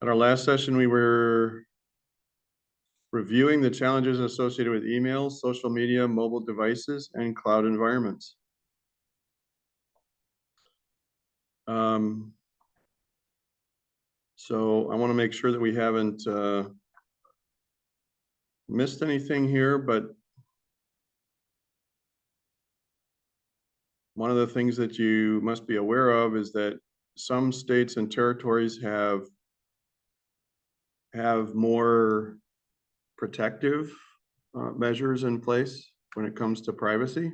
At our last session, we were reviewing the challenges associated with email, social media, mobile devices, and cloud environments. So I want to make sure that we haven't missed anything here, but one of the things that you must be aware of is that some states and territories have more protective measures in place when it comes to privacy.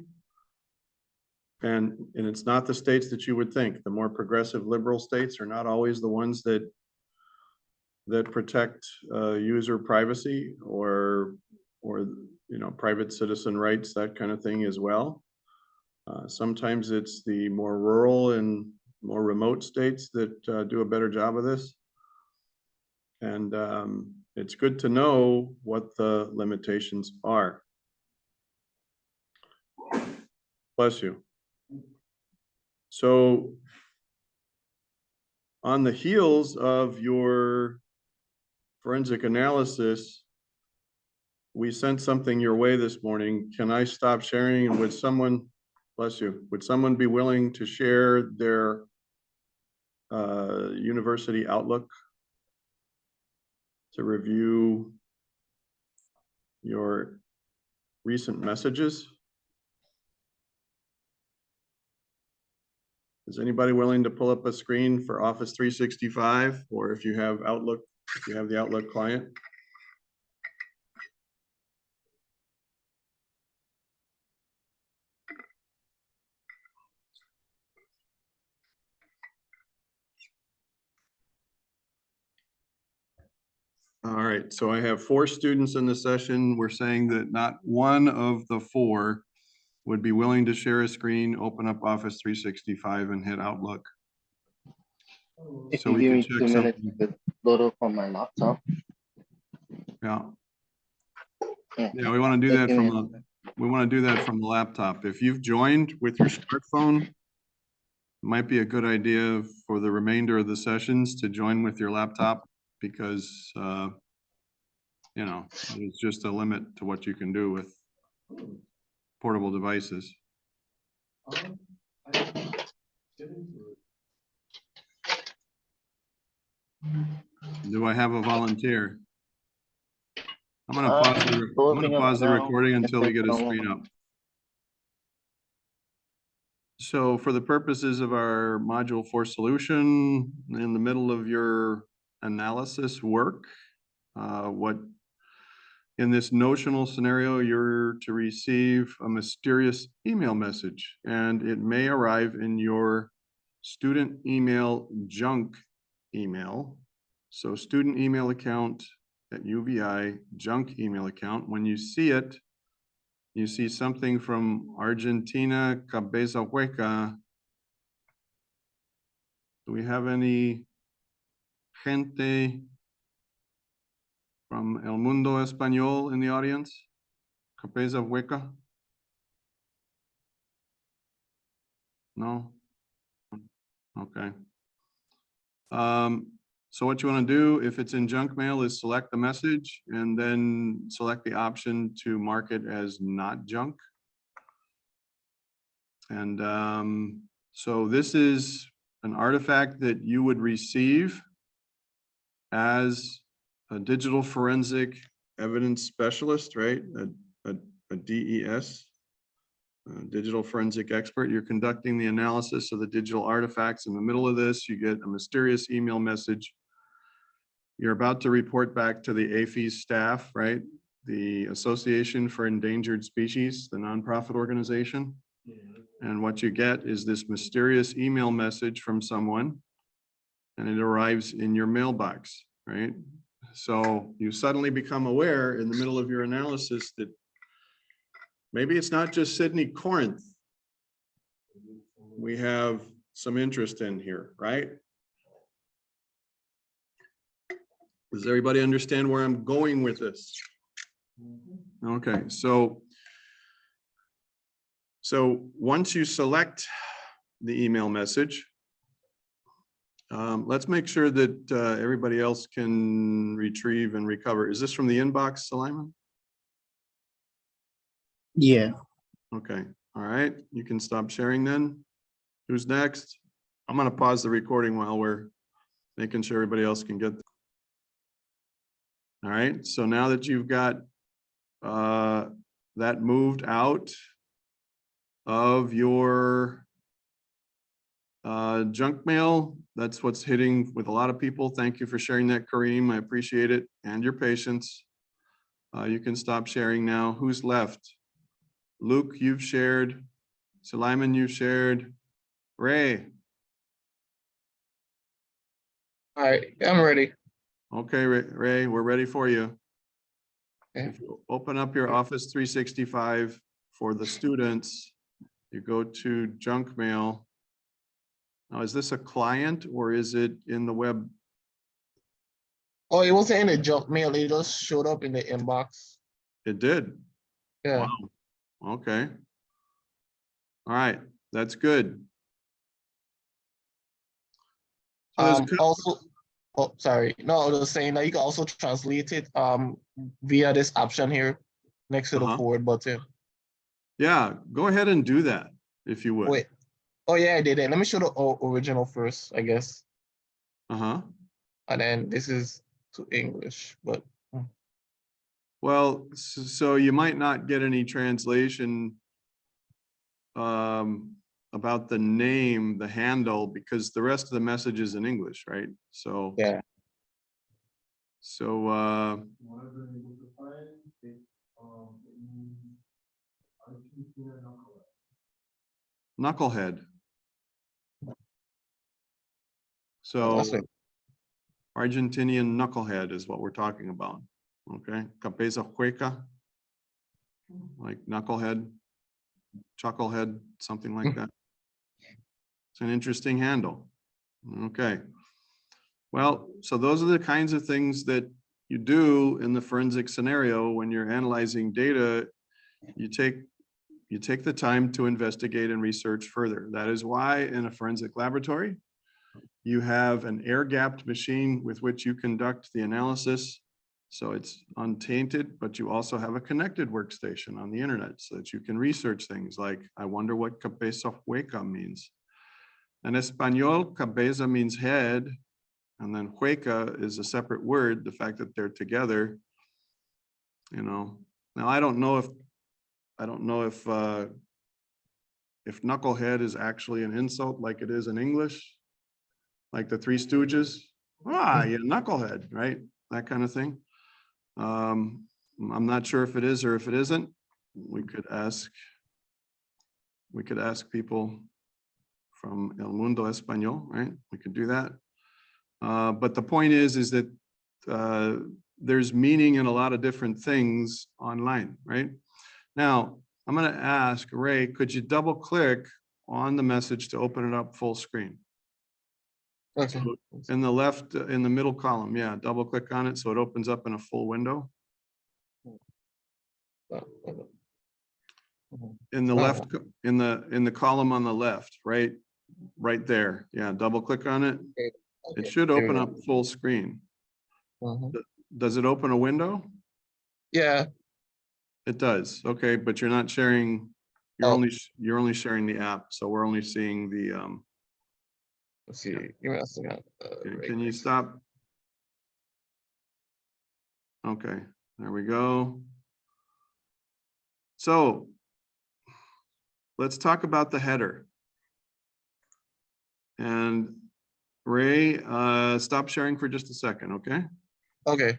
And it's not the states that you would think. The more progressive liberal states are not always the ones that protect user privacy or private citizen rights, that kind of thing as well. Sometimes it's the more rural and more remote states that do a better job of this. And it's good to know what the limitations are. Bless you. So on the heels of your forensic analysis, we sent something your way this morning. Can I stop sharing? And would someone, bless you, would someone be willing to share their university outlook to review your recent messages? Is anybody willing to pull up a screen for Office 365, or if you have Outlook, if you have the Outlook client? All right, so I have 4 students in the session. We're saying that not one of the 4 would be willing to share a screen, open up Office 365 and hit Outlook. If So you we give can me check 2 minutes something. to load up on my laptop. Yeah, Yeah, we want to do just that give me from the laptop. If you've joined with your smartphone, it might be a good idea for the remainder of the sessions to join with your laptop, because there's just a limit to what you can do with portable devices. Do I have a volunteer? I'm going to pause the recording until we get a screen up. So for the purposes of our Module 4 solution, in the middle of your analysis work, in this notional scenario, you're to receive a mysterious email message, and it may arrive in your student email junk email. So student email account at UVI, junk email account. When you see it, you see something from Argentina Cabeza Hueca. Do we have any gente from El Mundo Español in the audience? Cabeza Hueca? No? Okay. So what you want to do, if it's in junk mail, is select the message and then select the option to mark it as not junk. And so this is an artifact that you would receive as a digital forensic evidence specialist, right? A DES, digital forensic expert. You're conducting the analysis of the digital artifacts. In the middle of this, you get a mysterious email message. You're about to report back to the APHIS staff, right? The Association for Endangered Species, the nonprofit organization. And what you get is this mysterious email message from someone, and it arrives in your mailbox, right? So you suddenly become aware in the middle of your analysis that maybe it's not just Sydney Corinth we have some interest in here, right? Does everybody understand where I'm going with this? Okay, so once you select the email message, Let's make sure that everybody else can retrieve and recover. Is this from the inbox, Suleiman? Yeah. Okay, all right, you can stop sharing then. Who's next? I'm gonna pause the recording while we're making sure everybody else can get. All right, so now that you've got that moved out of your junk mail, that's what's hitting with a lot of people. Thank you for sharing that, Kareem. I appreciate it and your patience. You can stop sharing now. Who's left? Luke, you've shared. Suleiman, you've shared. Ray. All right, I'm ready. Okay, Ray, we're ready for you. Okay. If you open up your Office 365 for the students, you go to junk mail. Now, is this a client or is it in the web? Oh, it wasn't in the junk mail. It just showed up in the inbox. It did. Yeah. Wow. Okay. All right, that's good. So there's Also, oh, sorry. No, I was saying that you can also translate it via this option here next to the forward button. Yeah, go ahead and do that if you would. Wait. Oh yeah, I did it. Let me show the original first, I guess. Uh-huh. And then this is to English, but Well, so you might not get any translation about the name, the handle, because the rest of the message is in English, right? So yeah. So knucklehead. So That's it. Argentinian knucklehead is what we're talking about. Okay, cabeza hueca, like knucklehead, chucklehead, something like that. It's an interesting handle. Okay. Well, so those are the kinds of things that you do in the forensic scenario when you're analyzing data. You take the time to investigate and research further. That is why in a forensic laboratory, you have an air-gapped machine with which you conduct the analysis. So it's untainted, but you also have a connected workstation on the internet so that you can research things like, I wonder what cabeza hueca means. In Espanol, cabeza means head, and then hueca is a separate word, the fact that they're together, you know. Now, I don't know if knucklehead is actually an insult like it is in English, like the Three Stooges. Ah, you knucklehead, right? That kind of thing. I'm not sure if it is or if it isn't. We could ask people from El Mundo Español, right? We could do that. But the point is that there's meaning in a lot of different things online, right? Now, I'm going to ask Ray, could you double click on the message to open it up full screen? Okay. So in the left, in the middle column, yeah, double click on it so it opens up in a full window. In the left, in the column on the left, right there. Yeah, double click on it. It should open up full screen. Does it open a window? Yeah. It does. Okay, but you're not sharing. You're only sharing the app, so we're only seeing the. Let's see. Give me a second. Can you stop? Okay, there we go. So let's talk about the header. And Ray, stop sharing for just a second, okay? Okay.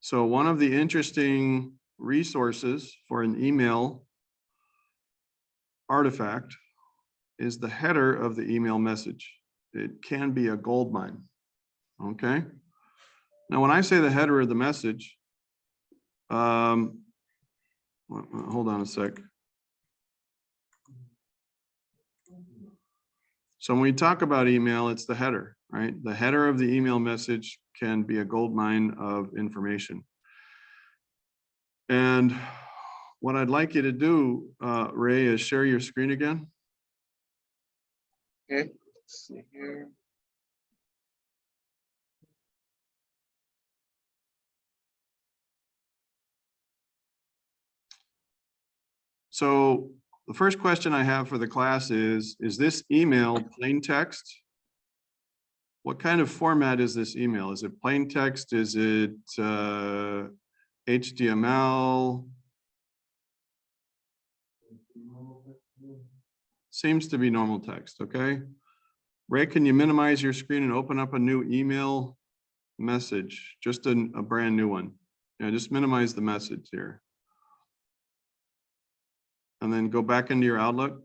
So one of the interesting resources for an email artifact is the header of the email message. It can be a gold mine, okay? Now, when I say the header of the message, hold on a sec. So when we talk about email, it's the header, right? The header of the email message can be a gold mine of information. And what I'd like you to do, Ray, is share your screen again. Okay, let's see here. So the first question I have for the class is this email plain text? What kind of format is this email? Is it plain text? Is it HTML? Seems to be normal text, okay? Ray, can you minimize your screen and open up a new email message? Just a brand new one. Yeah, just minimize the message here. And then go back into your Outlook.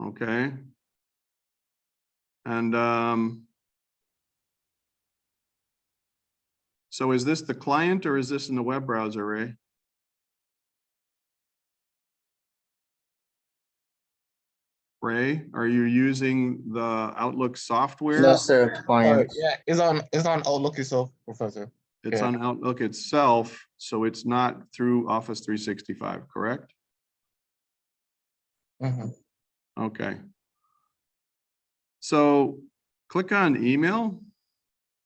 Okay. And so is this the client or is this in the web browser, Ray? Ray, are you using the Outlook software? No, sir, Sorry, client. yeah, it's on Outlook itself, Professor. It's Yeah. on Outlook itself, so it's not through Office 365, correct? Mhm. Okay. So click on email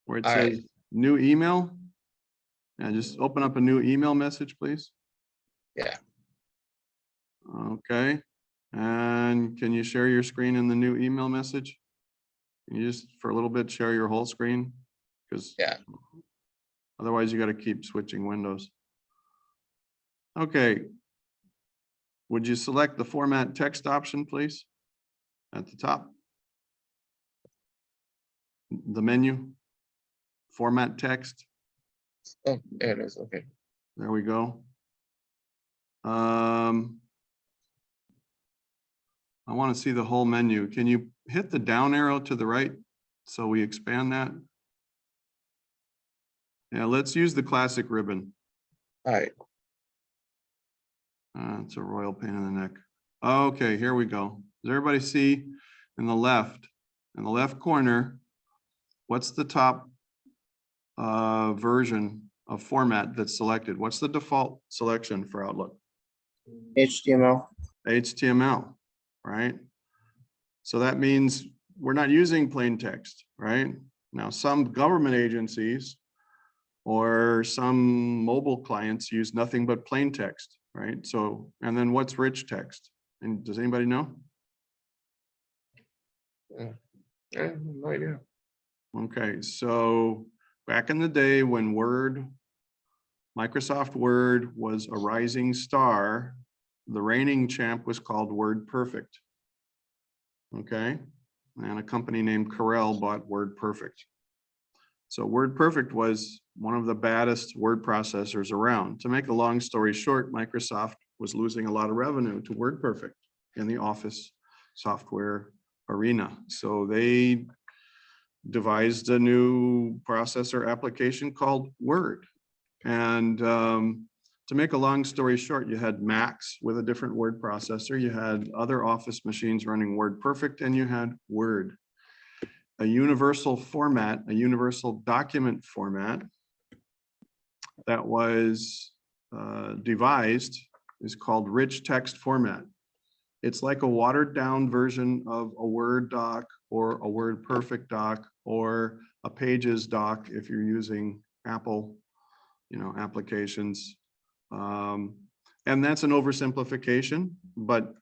where it All right. says new email. And just open up a new email message, please. Yeah. Okay. And can you share your screen in the new email message? Can you just for a little bit share your whole screen? Because Yeah. otherwise you got to keep switching windows. Okay. Would you select the format text option, please? At the top. The menu. Format text. Oh, there it is. Okay. There we go. I want to see the whole menu. Can you hit the down arrow to the right so we expand that? Yeah, let's use the classic ribbon. All right. It's a royal pain in the neck. Okay, here we go. Does everybody see in the left corner, what's the top version of format that's selected? What's the default selection for Outlook? HTML. HTML, right? So that means we're not using plain text, right? Now, some government agencies or some mobile clients use nothing but plain text, right? So, and then what's rich text? And does anybody know? Yeah, no idea. Okay, so back in the day when Microsoft Word was a rising star, the reigning champ was called WordPerfect. Okay, and a company named Corel bought WordPerfect. So WordPerfect was one of the baddest word processors around. To make a long story short, Microsoft was losing a lot of revenue to WordPerfect in the Office software arena. So they devised a new processor application called Word. And to make a long story short, you had Macs with a different word processor, you had other Office machines running WordPerfect, and you had Word. A universal format, a universal document format that was devised is called rich text format. It's like a watered down version of a Word doc or a WordPerfect doc or a Pages doc if you're using Apple, applications. And that's an oversimplification, but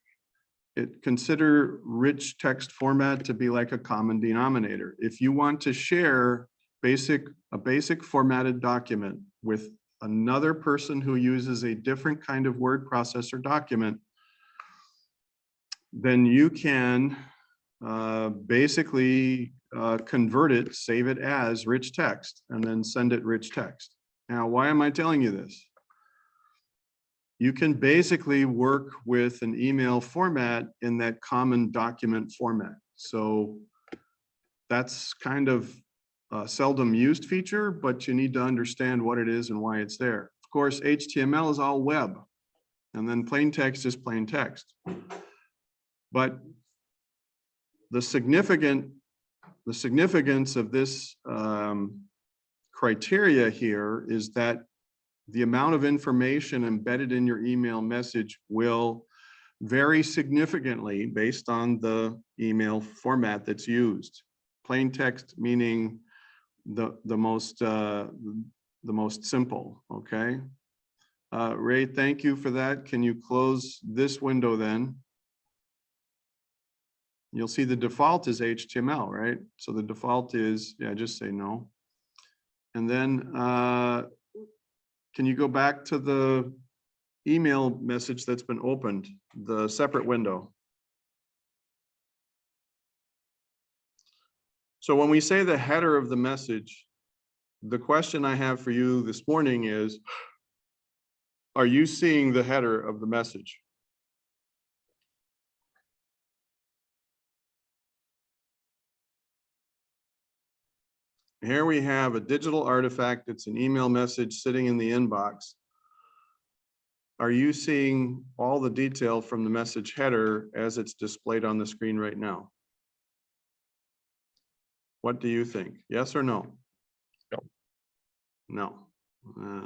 consider rich text format to be like a common denominator. If you want to share a basic formatted document with another person who uses a different kind of word processor document, then you can basically convert it, save it as rich text, and then send it rich text. Now, why am I telling you this? You can basically work with an email format in that common document format. So that's kind of a seldom used feature, but you need to understand what it is and why it's there. Of course, HTML is all web, and then plain text is plain text. But the significant the significance of this criteria here is that the amount of information embedded in your email message will vary significantly based on the email format that's used. Plain text meaning the most simple, okay? Ray, thank you for that. Can you close this window then? You'll see the default is HTML, right? So the default is, yeah, just say no. And then can you go back to the email message that's been opened, the separate window? So when we say the header of the message, the question I have for you this morning is, are you seeing the header of the message? Here we have a digital artifact. It's an email message sitting in the inbox. Are you seeing all the detail from the message header as it's displayed on the screen right now? What do you think? Yes or no? No. No.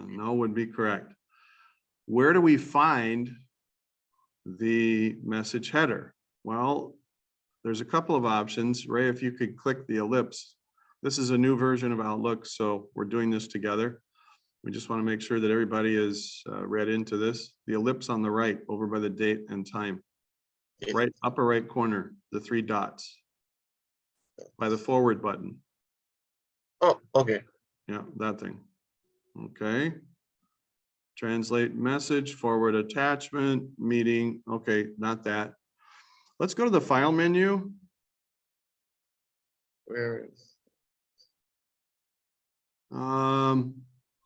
No would be correct. Where do we find the message header? Well, there's a couple of options. Ray, if you could click the ellipse. This is a new version of Outlook, so we're doing this together. We just want to make sure that everybody is read into this. The ellipse on the right over by the date and time. Right, upper right corner, the 3 dots by the forward button. Oh, okay. Yeah, that thing. Okay. Translate message, forward attachment, meeting. Okay, not that. Let's go to the file menu. Where is?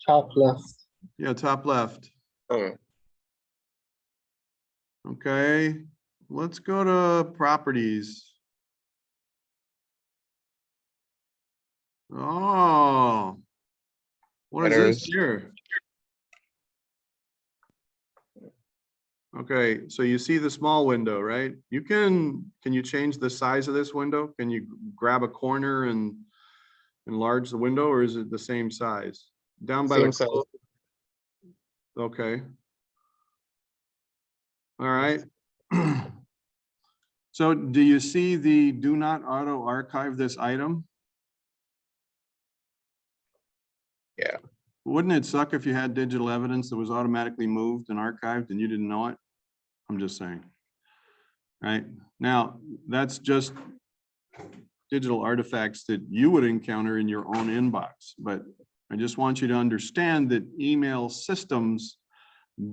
Top left. Yeah, top left. Oh, Okay, let's go to properties. Oh, what is Headers. this here? Okay, so you see the small window, right? Can you change the size of this window? Can you grab a corner and enlarge the window, or is it the same size? Down by Same the size. close. Okay. All right. So do you see the do not auto archive this item? Yeah. Wouldn't it suck if you had digital evidence that was automatically moved and archived and you didn't know it? I'm just saying. Right now, that's just digital artifacts that you would encounter in your own inbox. But I just want you to understand that email systems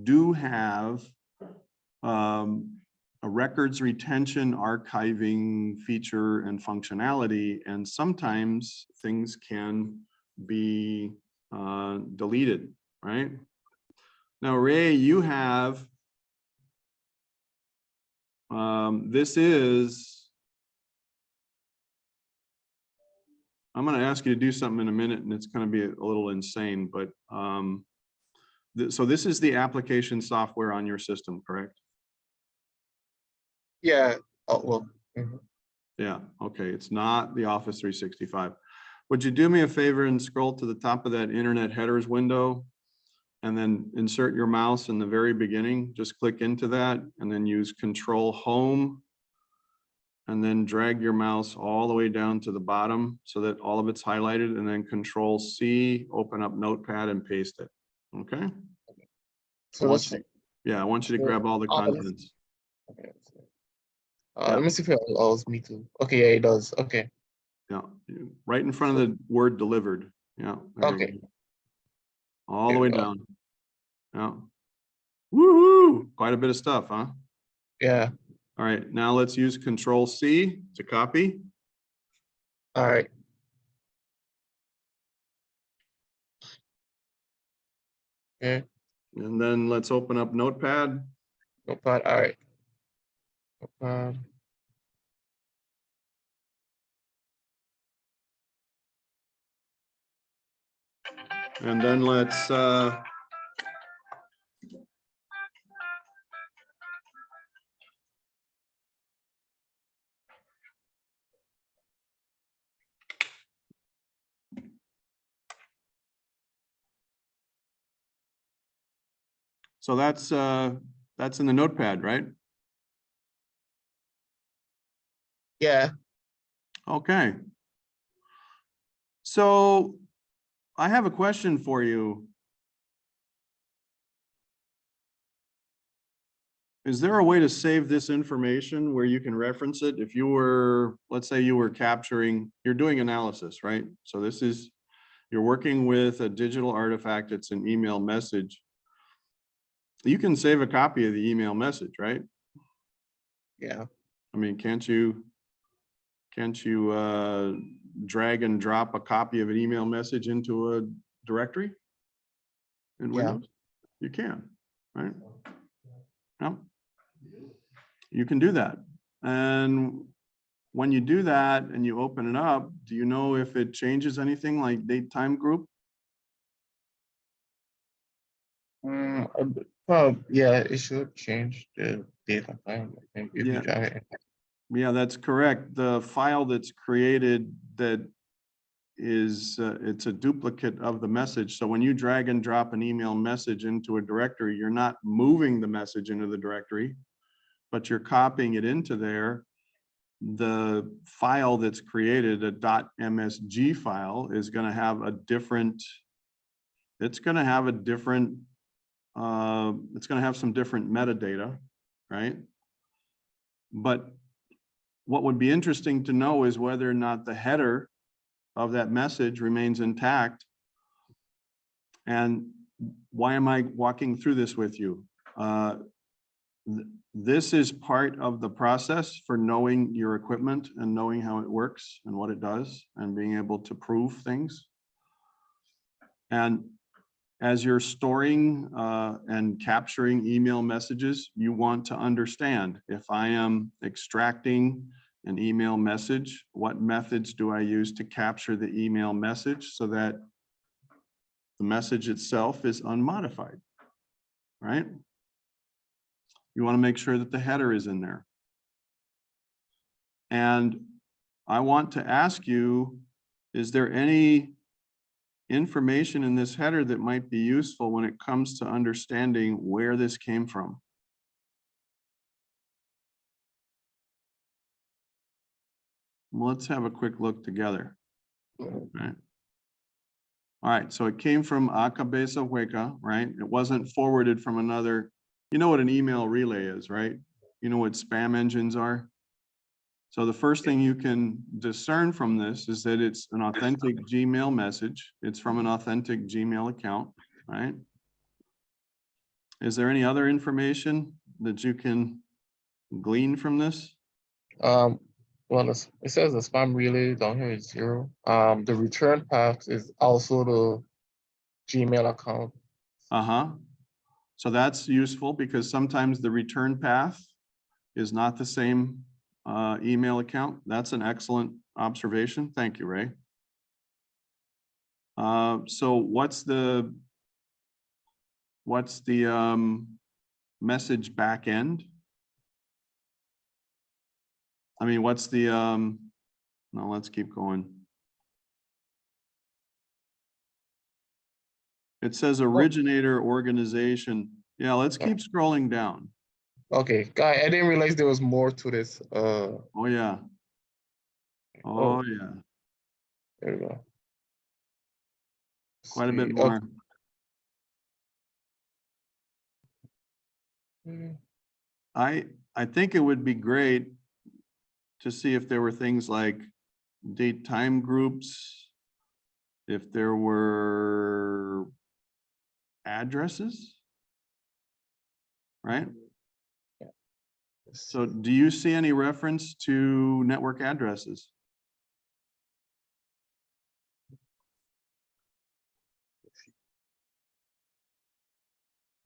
do have a records retention archiving feature and functionality, and sometimes things can be deleted, right? Now, Ray, you have, this is, I'm going to ask you to do something in a minute, and it's going to be a little insane, but so this is the application software on your system, correct? Yeah. Oh, well. Mhm. Yeah, okay, it's not the Office 365. Would you do me a favor and scroll to the top of that Internet headers window and then insert your mouse in the very beginning? Just click into that and then use Control Home and then drag your mouse all the way down to the bottom so that all of it's highlighted, and then Control C, open up Notepad and paste it. Okay? So that's Yeah, I want you to so grab all the all of- contents. okay. Yeah. Let me see if it allows me to. Okay, yeah, it does. Okay. Yeah, right in front of the word delivered. Yeah. there you Okay. go. All the Here way we go. down. Yeah. Woohoo! Quite a bit of stuff, huh? Yeah. All right, now let's use Control C to copy. All right. Okay. And then let's open up Notepad. Notepad. All right. Notepad. And then let's So that's in the notepad, right? Yeah. Okay. So I have a question for you. Is there a way to save this information where you can reference it? If you were, let's say you were capturing, you're doing analysis, right? So this is, you're working with a digital artifact. It's an email message. You can save a copy of the email message, right? Yeah. I mean, can't you drag and drop a copy of an email message into a directory in Yeah. Windows? You can, right? No, you can do that. And when you do that and you open it up, do you know if it changes anything like date time group? Yeah, it should change the date and time, I think, if you Yeah, drag it. yeah, that's correct. The file that's created that is, it's a duplicate of the message. So when you drag and drop an email message into a directory, you're not moving the message into the directory, but you're copying it into there. The file that's created, a .msg file, is going to have a different, it's going to have a different, it's going to have some different metadata, right? But what would be interesting to know is whether or not the header of that message remains intact. And why am I walking through this with you? This is part of the process for knowing your equipment and knowing how it works and what it does and being able to prove things. And as you're storing and capturing email messages, you want to understand, if I am extracting an email message, what methods do I use to capture the email message so that the message itself is unmodified, right? You want to make sure that the header is in there. And I want to ask you, is there any information in this header that might be useful when it comes to understanding where this came from? Well, let's have a quick look together. Right. All right, so it came from Acabeza Hueca, right? It wasn't forwarded from another. You know what an email relay is, right? You know what spam engines are? So the first thing you can discern from this is that it's an authentic Gmail message. It's from an authentic Gmail account, right? Is there any other information that you can glean from this? Well, it says the spam relay down here is 0. The return path is also the Gmail account. Uh-huh. So that's useful because sometimes the return path is not the same email account. That's an excellent observation. Thank you, Ray. So what's the message back end? I mean, what's the, no, let's keep going. It says originator organization. Yeah, let's keep scrolling down. Okay, guy, I didn't realize there was more to this. Oh yeah. Oh yeah. There we go. Quite a bit See, more. okay. I think it would be great to see if there were things like date time groups, if there were addresses, right? So do you see any reference to network addresses?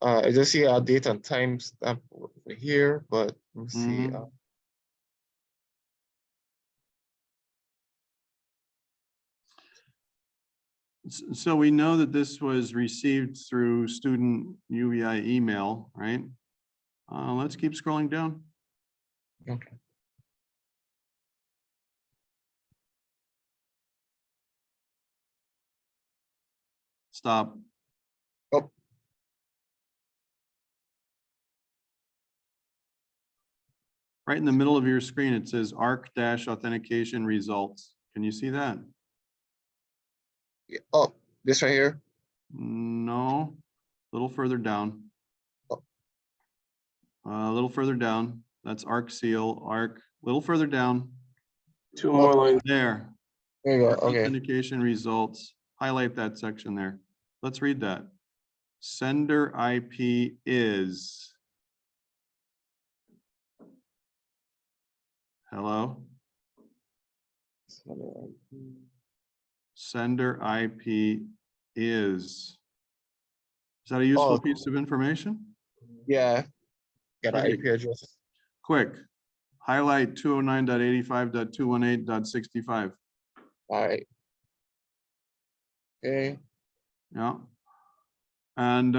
I just see our date and time stamp over here, but let me see. Mhm. So we know that this was received through student UVI email, right? Let's keep scrolling down. Okay. Stop. Oh. Right in the middle of your screen, it says ARC-authentication results. Can you see that? Yeah. Oh, this right here. No, a little further down. Oh. A little further down. That's ARC seal, ARC, a little further down. 2 more lines. There. There you go. ARC Okay. authentication results. Highlight that section there. Let's read that. Sender IP is. Hello? Sender IP is. Is that a useful Oh. piece of information? Yeah. Got an Great. IP address. Quick, highlight 209.85.218.65. All right. Okay. Yeah. And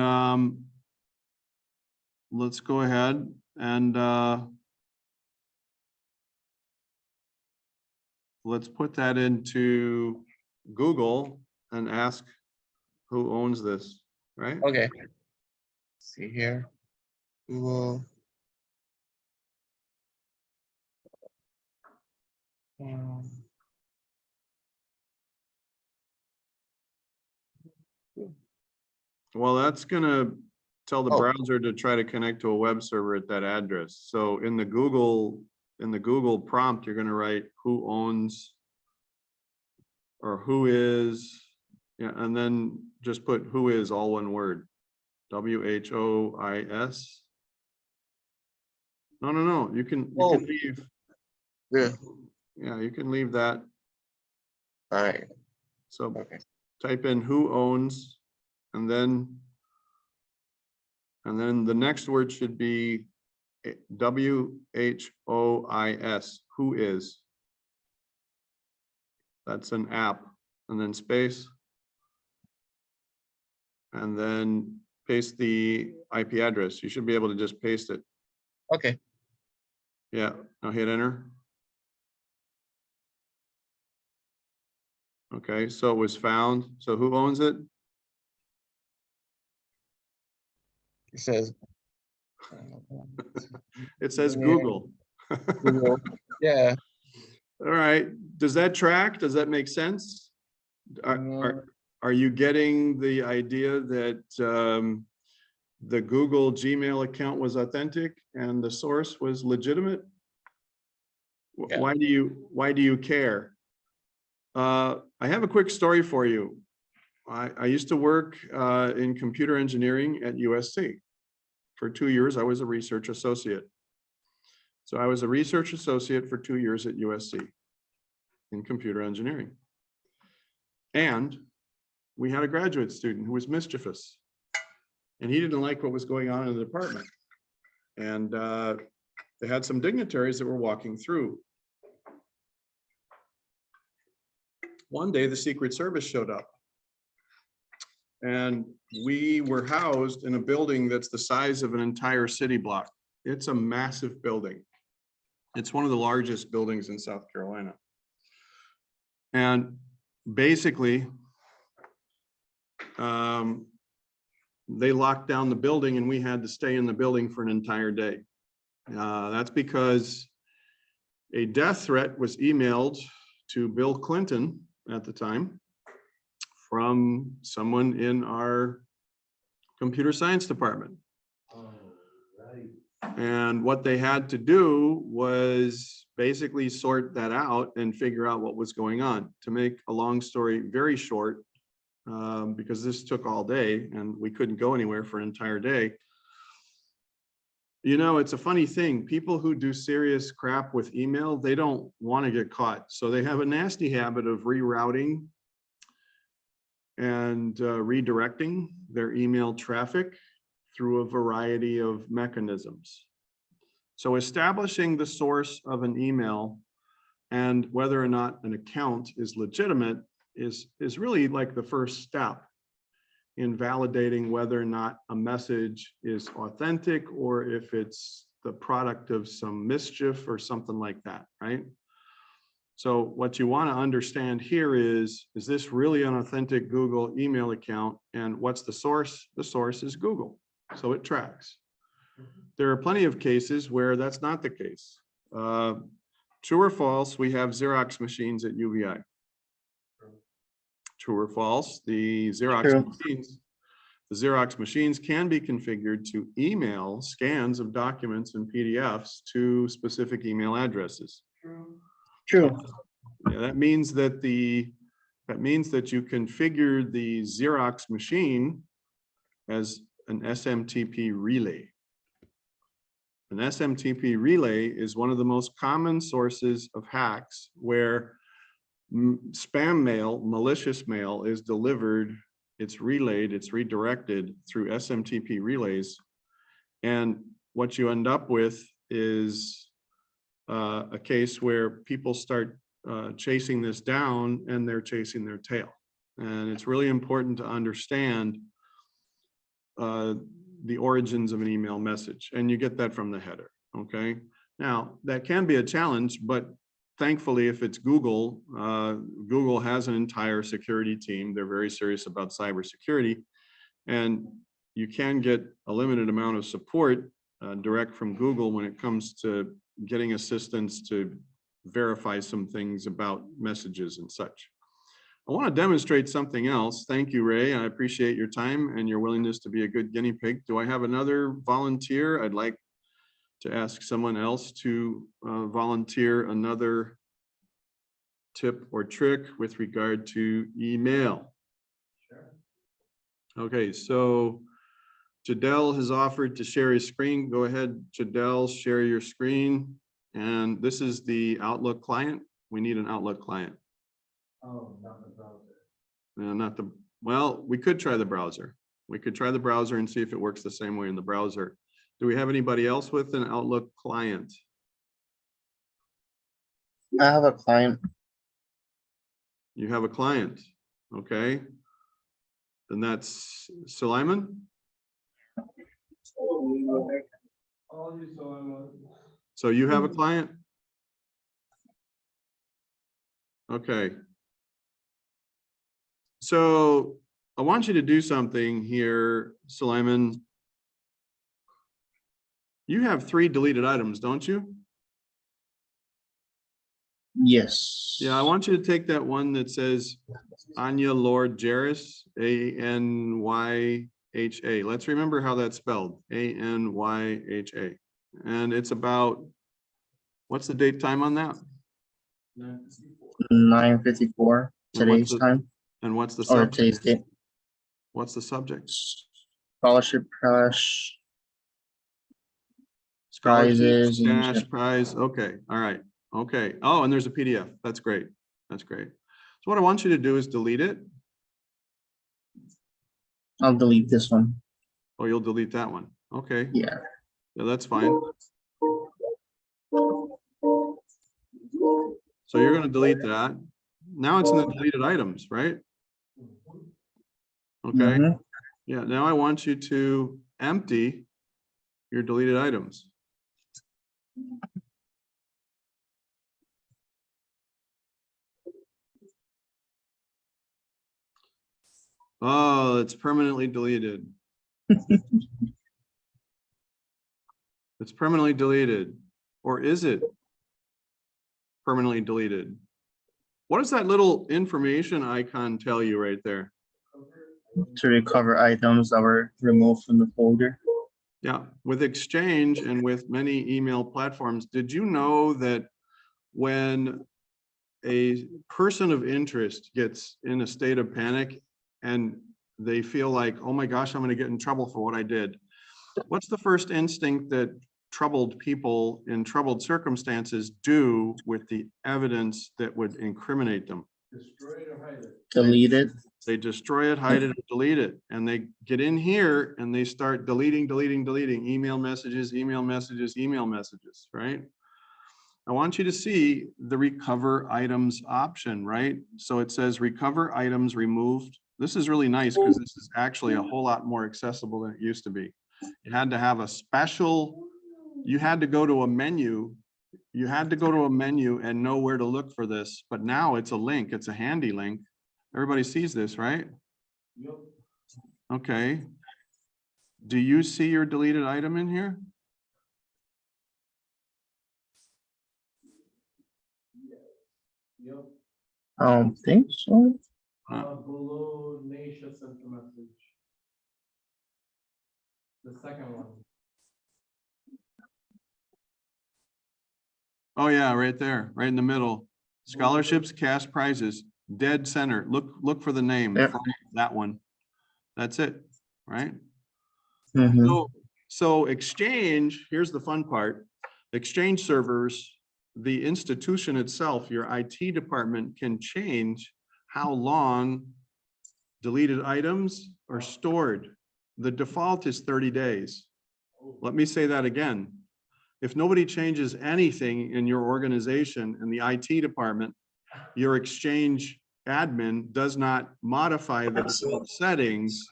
let's go ahead and let's put that into Google and ask who owns this, right? Okay. Let's see here. Google. Well, that's gonna tell the Oh. browser to try to connect to a web server at that address. So in the Google prompt, you're gonna write who owns or who is, yeah, and then just put who is, all one word. WHOIS. No, you can Oh. leave. Yeah. Yeah, you can leave that. All right. So Okay. type in who owns, and then the next word should be WHOIS, who is. That's an app, and then space. And then paste the IP address. You should be able to just paste it. Okay. Yeah, now hit enter. Okay, so it was found. So who owns it? It says. It says Yeah. Google. Google. Yeah. All right, does that track? Does that make sense? Are you getting the idea that the Google Gmail account was authentic and the source was legitimate? Yeah. Why do you care? I have a quick story for you. I used to work in computer engineering at USC. For 2 years, I was a research associate. So I was a research associate for 2 years at USC in computer engineering. And we had a graduate student who was mischievous. And he didn't like what was going on in the department. And they had some dignitaries that were walking through. One day, the Secret Service showed up. And we were housed in a building that's the size of an entire city block. It's a massive building. It's one of the largest buildings in South Carolina. And basically, they locked down the building and we had to stay in the building for an entire day. That's because a death threat was emailed to Bill Clinton at the time from someone in our computer science department. And what they had to do was basically sort that out and figure out what was going on. To make a long story very short, because this took all day and we couldn't go anywhere for an entire day. You know, it's a funny thing. People who do serious crap with email, they don't want to get caught. So they have a nasty habit of rerouting and redirecting their email traffic through a variety of mechanisms. So establishing the source of an email and whether or not an account is legitimate is really like the first step in validating whether or not a message is authentic or if it's the product of some mischief or something like that, right? So what you want to understand here is this really an authentic Google email account? And what's the source? The source is Google, so it tracks. There are plenty of cases where that's not the case. True or false, we have Xerox machines at UVI. True or false, the True. Xerox machines can be configured to email scans of documents and PDFs to specific email addresses. True. Yeah, that means that you configure the Xerox machine as an SMTP relay. An SMTP relay is one of the most common sources of hacks where spam mail, malicious mail is delivered, it's relayed, it's redirected through SMTP relays. And what you end up with is a case where people start chasing this down and they're chasing their tail. And it's really important to understand the origins of an email message, and you get that from the header. Okay, now that can be a challenge, but thankfully, if it's Google, Google has an entire security team. They're very serious about cybersecurity, and you can get a limited amount of support direct from Google when it comes to getting assistance to verify some things about messages and such. I want to demonstrate something else. Thank you, Ray. I appreciate your time and your willingness to be a good guinea pig. Do I have another volunteer? I'd like to ask someone else to volunteer another tip or trick with regard to email. Sure. Okay, so Jadel has offered to share his screen. Go ahead, Jadel, share your screen. And this is the Outlook client. We need an Outlook client. Oh, not the browser. No, not the, well, we could try the browser. We could try the browser and see if it works the same way in the browser. Do we have anybody else with an Outlook client? I have a client. You have a client, okay? Then that's Suleiman. So you have a client? Okay. So I want you to do something here, Suleiman. You have 3 deleted items, don't you? Yes. Yeah, I want you to take that one that says Anya Lord Jaris, A-N-Y-H-A. Let's remember how that's spelled, A-N-Y-H-A. And it's about, what's the date time on that? 9:54 And what's today's the- time, And what's the or today's subject? date. What's the subject? Scholarship crush. Scholarship, Prizes and cash shit. prize. Okay, all right. Okay. Oh, and there's a PDF. That's great. That's great. So what I want you to do is delete it. I'll delete this one. Oh, you'll delete that one. Okay. Yeah. Yeah, that's fine. So you're going to delete that. Now it's in the deleted items, right? Okay. Mhm. Yeah. Now I want you to empty your deleted items. Oh, it's permanently deleted. It's permanently deleted. Or is it permanently deleted? What does that little information icon tell you right there? To recover items that were removed from the folder. Yeah, with Exchange and with many email platforms, did you know that when a person of interest gets in a state of panic and they feel like, oh my gosh, I'm going to get in trouble for what I did, what's the first instinct that troubled people in troubled circumstances do with the evidence that would incriminate them? Destroy it or hide it. Delete it. They destroy it, hide it, or delete it. And they get in here and they start deleting email messages, right? I want you to see the recover items option, right? So it says recover items removed. This is really nice because this is actually a whole lot more accessible than it used to be. You had to have a special, you had to go to a menu. You had to go to a menu and know where to look for this, but now it's a link. It's a handy link. Everybody sees this, right? Yep. Okay. Do you see your deleted item in here? I don't think so. Below Naisha sent the message. The second one. Oh, yeah, right there, right in the middle. Scholarships, cash prizes, dead center. Look for the name, Yeah. from that one. That's it, right? Mhm. So Exchange, here's the fun part. Exchange servers, the institution itself, your IT department can change how long deleted items are stored. The default is 30 days. Let me say that again. If nobody changes anything in your organization in the IT department, your Exchange admin does not modify the default settings,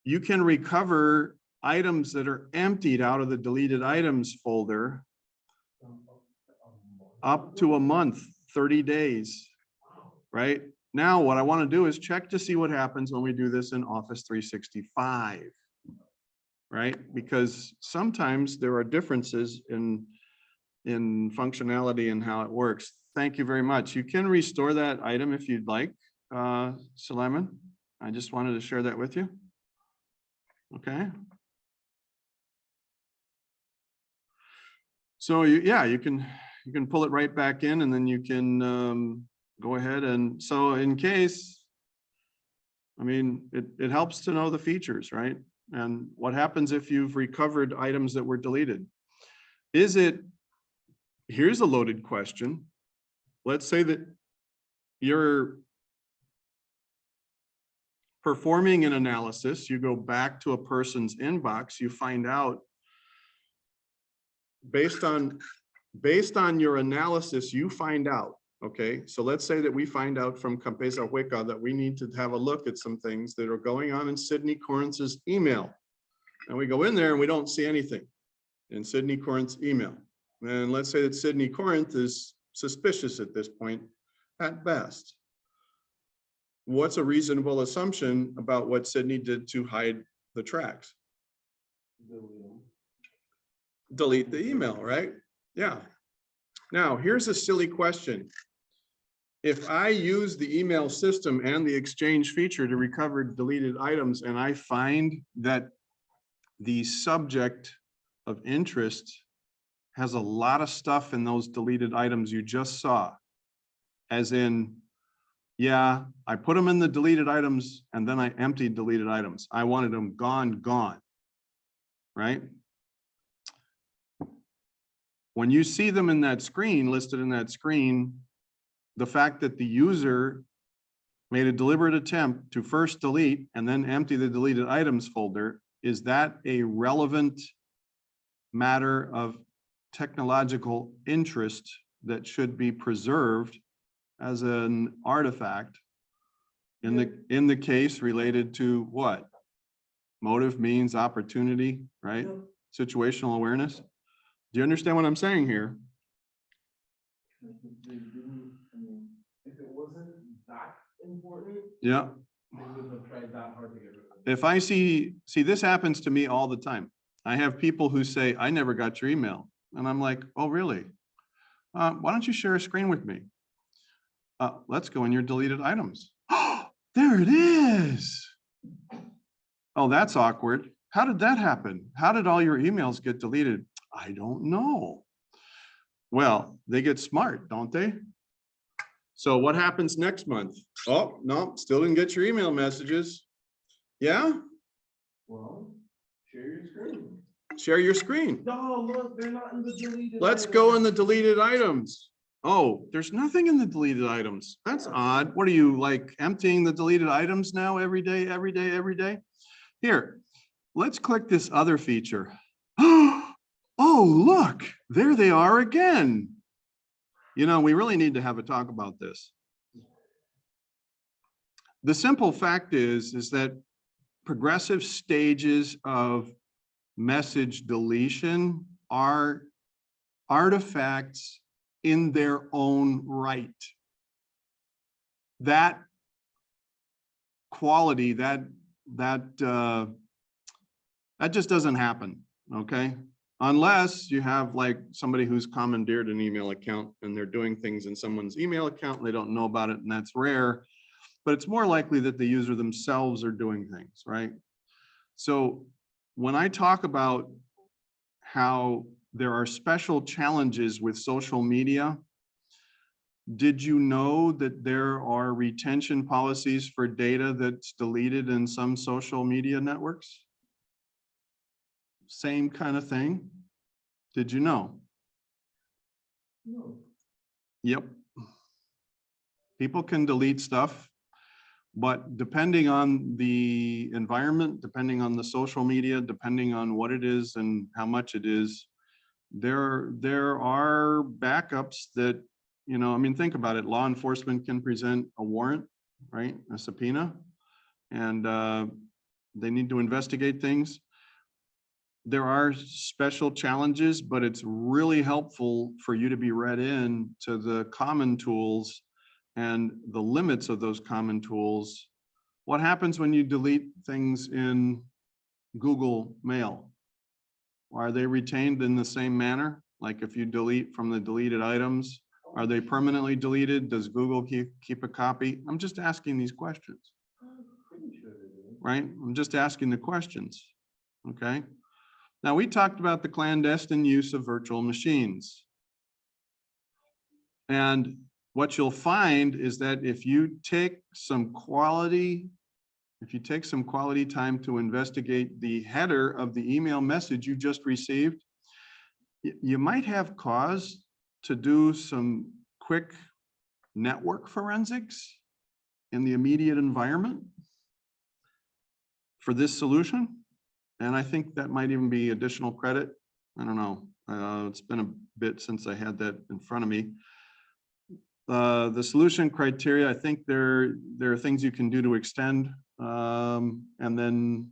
you can recover items that are emptied out of the deleted items folder up to a month, 30 days, right? Now, what I want to do is check to see what happens when we do this in Office 365, right? Because sometimes there are differences in functionality and how it works. Thank you very much. You can restore that item if you'd like, Suleiman. I just wanted to share that with you. Okay. So yeah, you can pull it right back in, and then you can go ahead and, so in case, I mean, it helps to know the features, right? And what happens if you've recovered items that were deleted? Is it, here's a loaded question. Let's say that you're performing an analysis, you go back to a person's inbox, you find out based on your analysis, you find out, okay? So let's say that we find out from Campesa Hueca that we need to have a look at some things that are going on in Sydney Corinth's email. And we go in there and we don't see anything in Sydney Corinth's email. And let's say that Sydney Corinth is suspicious at this point at best. What's a reasonable assumption about what Sydney did to hide the tracks? Delete the email, right? Yeah. Now, here's a silly question. If I use the email system and the Exchange feature to recover deleted items, and I find that the subject of interest has a lot of stuff in those deleted items you just saw, as in, yeah, I put them in the deleted items and then I emptied deleted items. I wanted them gone, right? When you see them in that screen, listed in that screen, the fact that the user made a deliberate attempt to first delete and then empty the deleted items folder, is that a relevant matter of technological interest that should be preserved as an artifact in the case related to what? Motive, means, opportunity, right? Situational awareness. Do you understand what I'm saying here? If it wasn't that important, Yeah. they wouldn't have tried that hard to get rid of it. If I see this happens to me all the time. I have people who say, I never got your email. And I'm like, oh, really? Why don't you share a screen with me? Let's go in your deleted items. Oh, there it is. Oh, that's awkward. How did that happen? How did all your emails get deleted? I don't know. Well, they get smart, don't they? So what happens next month? Oh, no, still didn't get your email messages. Yeah? Well, share your screen. Share your screen. No, look, they're not in the deleted. Let's go in the deleted items. Oh, there's nothing in the deleted items. That's odd. What are you, like, emptying the deleted items now every day? Here, let's click this other feature. Oh, look, there they are again. You know, we really need to have a talk about this. The simple fact is that progressive stages of message deletion are artifacts in their own right. That quality, that just doesn't happen, okay? unless you have like somebody who's commandeered an email account and they're doing things in someone's email account and they don't know about it, and that's rare. But it's more likely that the user themselves are doing things, right? So when I talk about how there are special challenges with social media, did you know that there are retention policies for data that's deleted in some social media networks? Same kind of thing. Did you know? No. Yep. People can delete stuff, but depending on the environment, depending on the social media, depending on what it is and how much it is, there are backups that, you know, I mean, think about it. Law enforcement can present a warrant, right? A subpoena, and they need to investigate things. There are special challenges, but it's really helpful for you to be read in to the common tools and the limits of those common tools. What happens when you delete things in Google Mail? Are they retained in the same manner? Like if you delete from the deleted items, are they permanently deleted? Does Google keep a copy? I'm just asking these questions, Pretty sure they do. right? I'm just asking the questions, okay? Now, we talked about the clandestine use of virtual machines. And what you'll find is that if you take some quality time to investigate the header of the email message you just received, you might have cause to do some quick network forensics in the immediate environment for this solution. And I think that might even be additional credit. I don't know. It's been a bit since I had that in front of me. The solution criteria, I think there are things you can do to extend, and then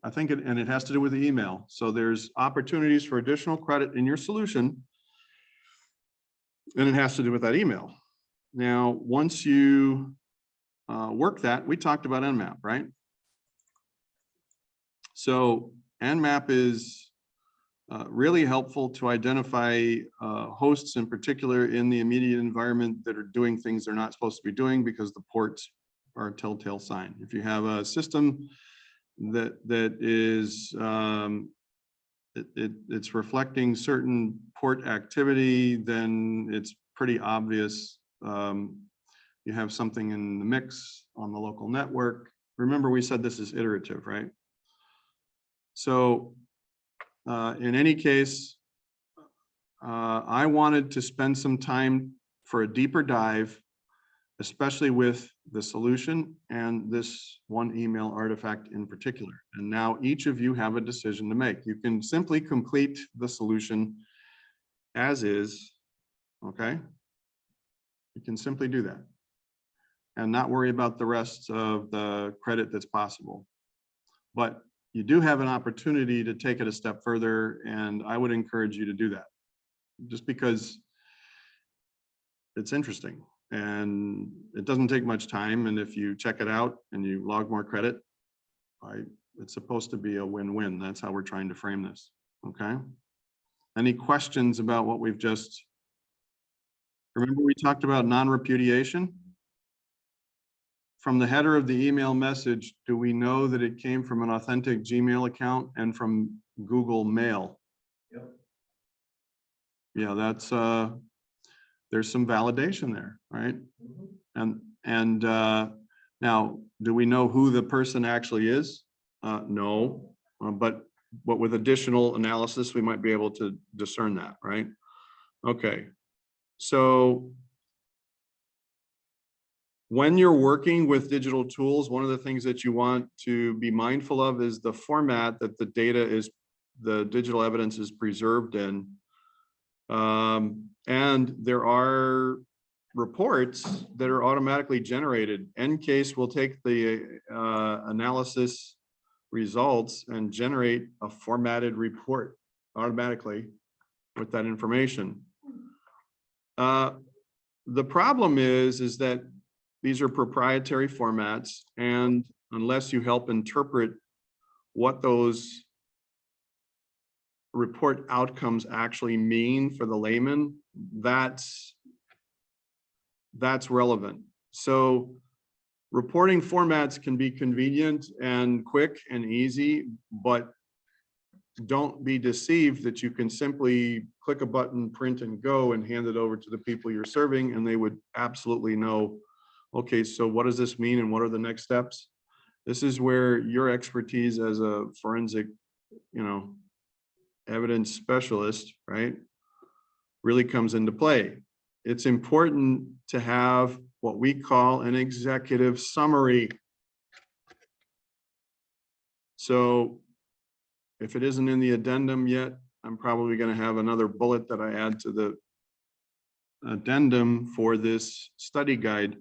I think it has to do with the email. So there's opportunities for additional credit in your solution, and it has to do with that email. Now, once you work that, we talked about Nmap, right? So Nmap is really helpful to identify hosts in particular in the immediate environment that are doing things they're not supposed to be doing because the ports are a telltale sign. If you have a system that is it's reflecting certain port activity, then it's pretty obvious you have something in the mix on the local network. Remember, we said this is iterative, right? So in any case, I wanted to spend some time for a deeper dive, especially with the solution and this one email artifact in particular. And now each of you have a decision to make. You can simply complete the solution as is, okay? You can simply do that and not worry about the rest of the credit that's possible. But you do have an opportunity to take it a step further, and I would encourage you to do that just because it's interesting and it doesn't take much time. And if you check it out and you log more credit, it's supposed to be a win-win. That's how we're trying to frame this, okay? Any questions about what we've just, remember we talked about non-repudiation? From the header of the email message, do we know that it came from an authentic Gmail account and from Google Mail? Yep. Yeah, that's there's some validation there, right? Mhm. And now, do we know who the person actually is? No, but with additional analysis, we might be able to discern that, right? Okay, so when you're working with digital tools, one of the things that you want to be mindful of is the format that the data is, the digital evidence is preserved in. And there are reports that are automatically generated. EnCase will take the analysis results and generate a formatted report automatically with that information. The problem is that these are proprietary formats, and unless you help interpret what those report outcomes actually mean for the layman, that's relevant. So reporting formats can be convenient and quick and easy, but don't be deceived that you can simply click a button, print and go and hand it over to the people you're serving, and they would absolutely know, okay, so what does this mean and what are the next steps? This is where your expertise as a forensic, evidence specialist, right, really comes into play. It's important to have what we call an executive summary. So if it isn't in the addendum yet, I'm probably going to have another bullet that I add to the addendum for this study guide.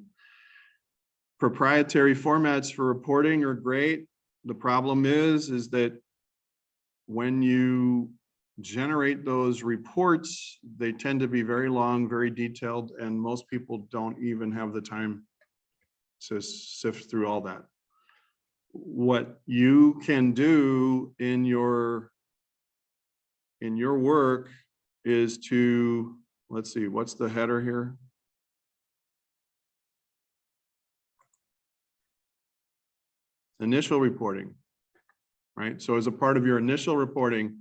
Proprietary formats for reporting are great. The problem is that when you generate those reports, they tend to be very long, very detailed, and most people don't even have the time to sift through all that. What you can do in your work is to, let's see, what's the header here? Initial reporting, right? So as a part of your initial reporting,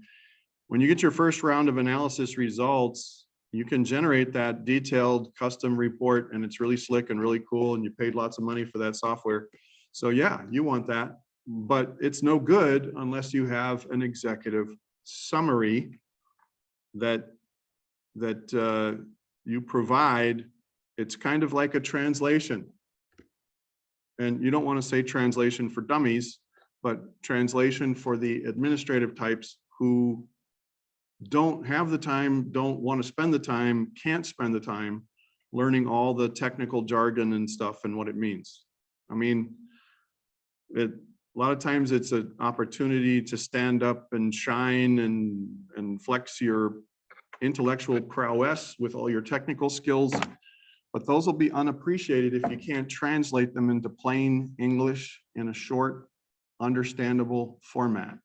when you get your first round of analysis results, you can generate that detailed custom report, and it's really slick and really cool, and you paid lots of money for that software. So yeah, you want that, but it's no good unless you have an executive summary that you provide. It's kind of like a translation. And you don't want to say translation for dummies, but translation for the administrative types who don't have the time, don't want to spend the time, can't spend the time learning all the technical jargon and stuff and what it means. I mean, a lot of times it's an opportunity to stand up and shine and flex your intellectual prowess with all your technical skills, but those will be unappreciated if you can't translate them into plain English in a short, understandable format.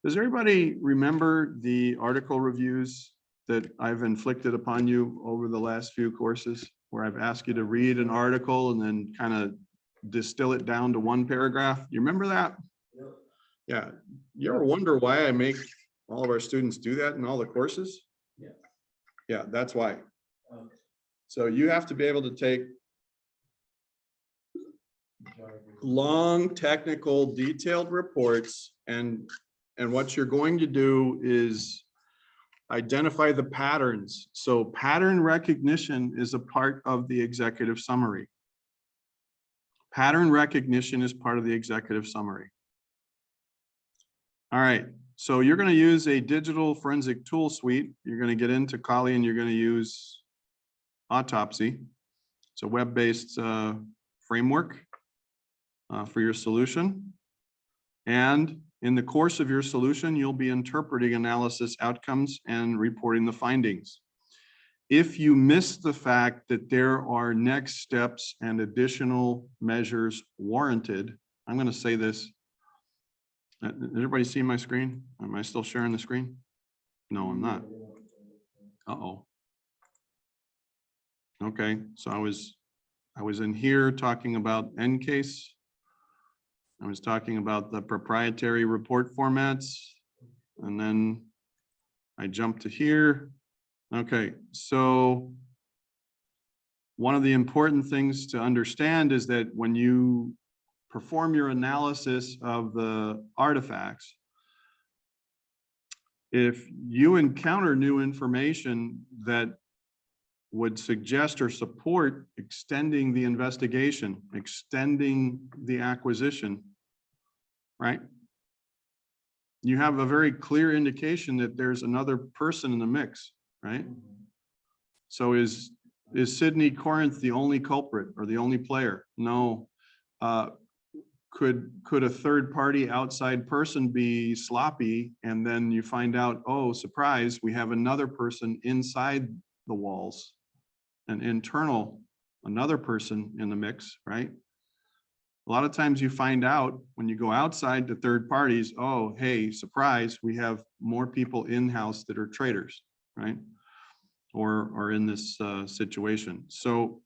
Does everybody remember the article reviews that I've inflicted upon you over the last few courses, where I've asked you to read an article and then kind of distill it down to one paragraph? You remember that? Yeah. You ever wonder why I make all of our students do that in all the courses? Yeah. Yeah, that's why. So you have to be able to take long, technical, detailed reports, and what you're going to do is identify the patterns. So pattern recognition is a part of the executive summary. Pattern recognition is part of the executive summary. All right, so you're going to use a digital forensic tool suite. You're going to get into Kali and you're going to use Autopsy. It's a web-based framework for your solution. And in the course of your solution, you'll be interpreting analysis outcomes and reporting the findings. If you miss the fact that there are next steps and additional measures warranted, I'm going to say this. Did everybody see my screen? Am I still sharing the screen? No, I'm not. Uh-oh. Okay, so I was in here talking about EnCase. I was talking about the proprietary report formats, and then I jumped to here. Okay, so one of the important things to understand is that when you perform your analysis of the artifacts, if you encounter new information that would suggest or support extending the investigation, extending the acquisition, right? You have a very clear indication that there's another person in the mix, right? So is Sydney Corinth the only culprit or the only player? No. Could a third party outside person be sloppy, and then you find out, oh, surprise, we have another person inside the walls, an internal, another person in the mix, right? A lot of times you find out when you go outside to third parties, oh, hey, surprise, we have more people in-house that are traders, right? Or are in this situation. So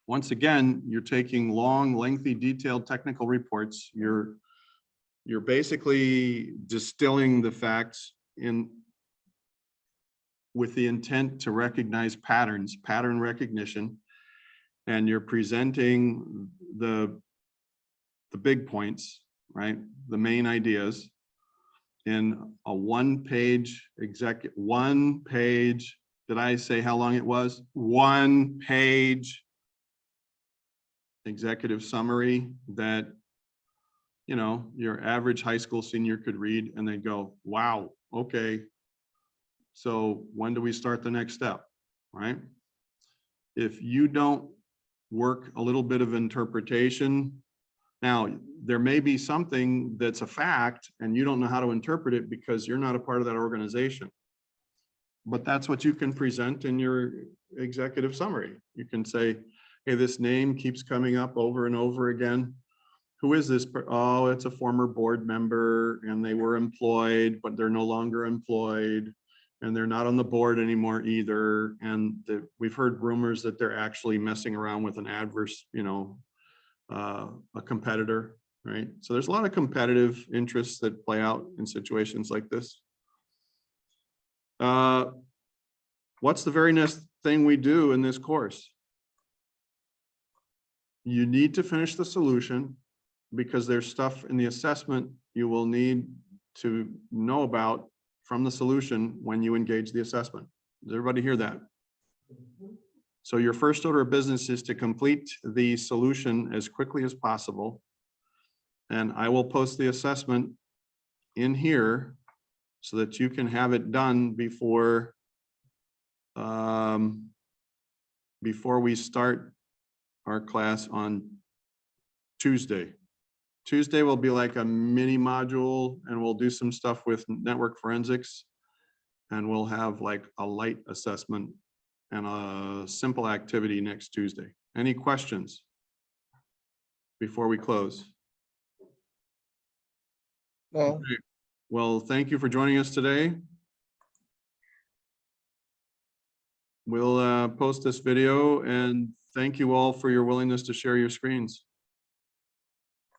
once again, you're taking long, lengthy, detailed technical reports. You're basically distilling the facts in with the intent to recognize patterns, pattern recognition, and you're presenting the big points, right? The main ideas in a one-page did I say how long it was? 1 page executive summary that, you know, your average high school senior could read and they go, wow, okay. So when do we start the next step, right? If you don't work a little bit of interpretation, now there may be something that's a fact and you don't know how to interpret it because you're not a part of that organization. But that's what you can present in your executive summary. You can say, hey, this name keeps coming up over and over again. Who is this? Oh, it's a former board member and they were employed, but they're no longer employed and they're not on the board anymore either. And we've heard rumors that they're actually messing around with an adverse, you know, a competitor, right? So there's a lot of competitive interests that play out in situations like this. What's the very next thing we do in this course? You need to finish the solution because there's stuff in the assessment you will need to know about from the solution when you engage the assessment. Does everybody hear that? So your first order of business is to complete the solution as quickly as possible. And I will post the assessment in here so that you can have it done before we start our class on Tuesday. Tuesday will be like a mini module and we'll do some stuff with network forensics and we'll have like a light assessment and a simple activity next Tuesday. Any questions before we close? No, Okay. Well, thank you for joining us today. We'll post this video and thank you all for your willingness to share your screens.